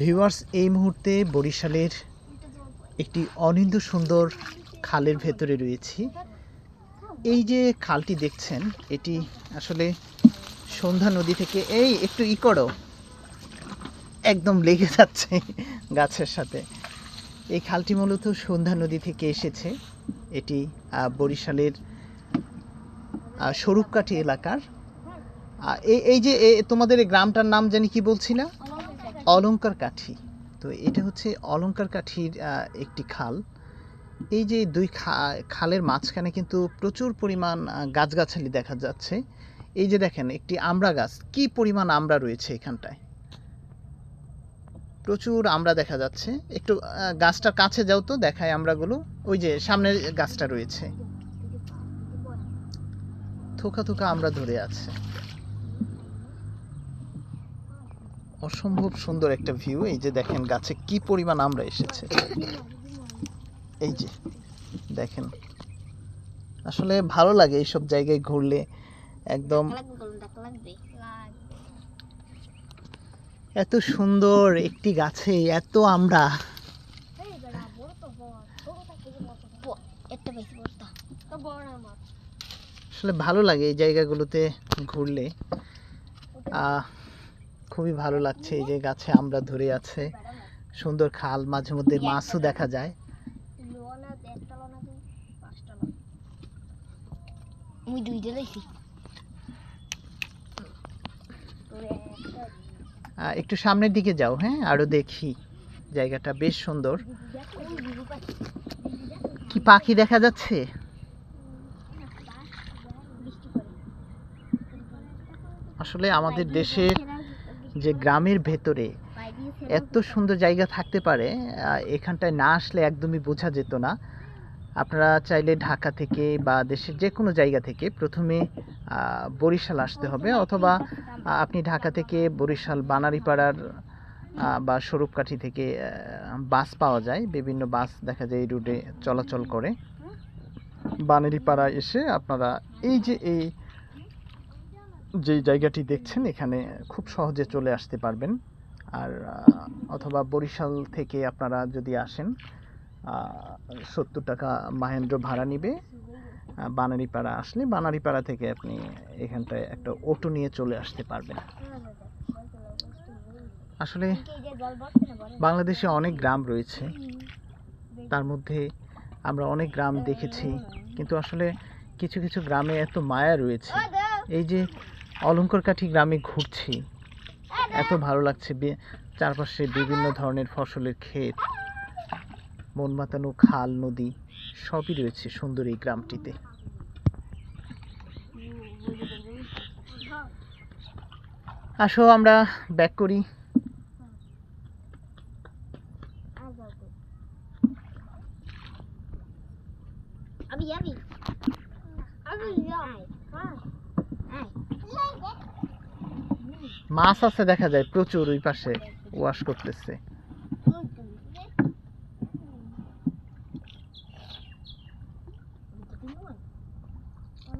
Viewers, এই মুহূর্তে বরিশালের একটি অনিন্দ সুন্দর খালের ভেতরে রয়েছি। এই যে খালটি দেখছেন, এটি আসলে সন্ধ্যা নদী থেকে এই একটু করো, একদম লেগে যাচ্ছে গাছের সাথে। এই খালটি মূলত সন্ধ্যা নদী থেকে এসেছে। এটি বরিশালের স্বরূপকাঠি এলাকার। এই যে তোমাদের এই গ্রামটার নাম জানি কি বলছিলা? অলঙ্কার কাঠি। তো এটা হচ্ছে অলঙ্কার কাঠির একটি খাল। এই যে দুই খালের মাঝখানে কিন্তু প্রচুর পরিমাণ গাছগাছালি দেখা যাচ্ছে। এই যে দেখেন একটি আমড়া গাছ, কি পরিমাণ আমড়া রয়েছে এখানটায়, প্রচুর আমড়া দেখা যাচ্ছে। একটু গাছটার কাছে যাও তো, দেখায় আমড়াগুলো। ওই যে সামনের গাছটা রয়েছে, থোকা থোকা আমড়া ধরে আছে। অসম্ভব সুন্দর একটা ভিউ। এই যে দেখেন গাছে কি পরিমাণ আমড়া এসেছে, এই যে দেখেন। আসলে ভালো লাগে এইসব জায়গায় ঘুরলে, একদম এত সুন্দর একটি গাছে এত আমড়া। আসলে ভালো লাগে এই জায়গাগুলোতে ঘুরলে, খুবই ভালো লাগছে। এই যে গাছে আমড়া ধরে আছে, সুন্দর খাল, মাঝে মধ্যে মাছও দেখা যায়। একটু সামনের দিকে যাও, হ্যাঁ, আরো দেখি। জায়গাটা বেশ সুন্দর। কি পাখি দেখা যাচ্ছে? আসলে আমাদের দেশের যে গ্রামের ভেতরে এত সুন্দর জায়গা থাকতে পারে, এখানটায় না আসলে একদমই বোঝা যেত না। আপনারা চাইলে ঢাকা থেকে বা দেশের যে কোনো জায়গা থেকে প্রথমে বরিশাল আসতে হবে, অথবা আপনি ঢাকা থেকে বরিশাল বানারীপাড়ার বা স্বরূপকাঠি থেকে বাস পাওয়া যায়। বিভিন্ন বাস দেখা যায় এই রুটে চলাচল করে। বানারীপাড়া এসে আপনারা এই যে জায়গাটি দেখছেন, এখানে খুব সহজে চলে আসতে পারবেন। আর অথবা বরিশাল থেকে আপনারা যদি আসেন, 70 টাকা মাহেন্দ্র ভাড়া নিবে। বানারীপাড়া আসলে বানারীপাড়া থেকে আপনি এখানটায় একটা অটো নিয়ে চলে আসতে পারবেন। আসলে বাংলাদেশে অনেক গ্রাম রয়েছে, তার মধ্যে আমরা অনেক গ্রাম দেখেছি, কিন্তু আসলে কিছু কিছু গ্রামে এত মায়া রয়েছে। এই যে অলঙ্কার কাঠি গ্রামে ঘুরছি, এত ভালো লাগছে। চারপাশে বিভিন্ন ধরনের ফসলের ক্ষেত, মন মাতানো খাল, নদী সবই রয়েছে সুন্দর এই গ্রামটিতে। আসো আমরা ব্যাক করি। মাছ আছে দেখা যায় প্রচুর, ওই পাশে ওয়াশ করতেছে।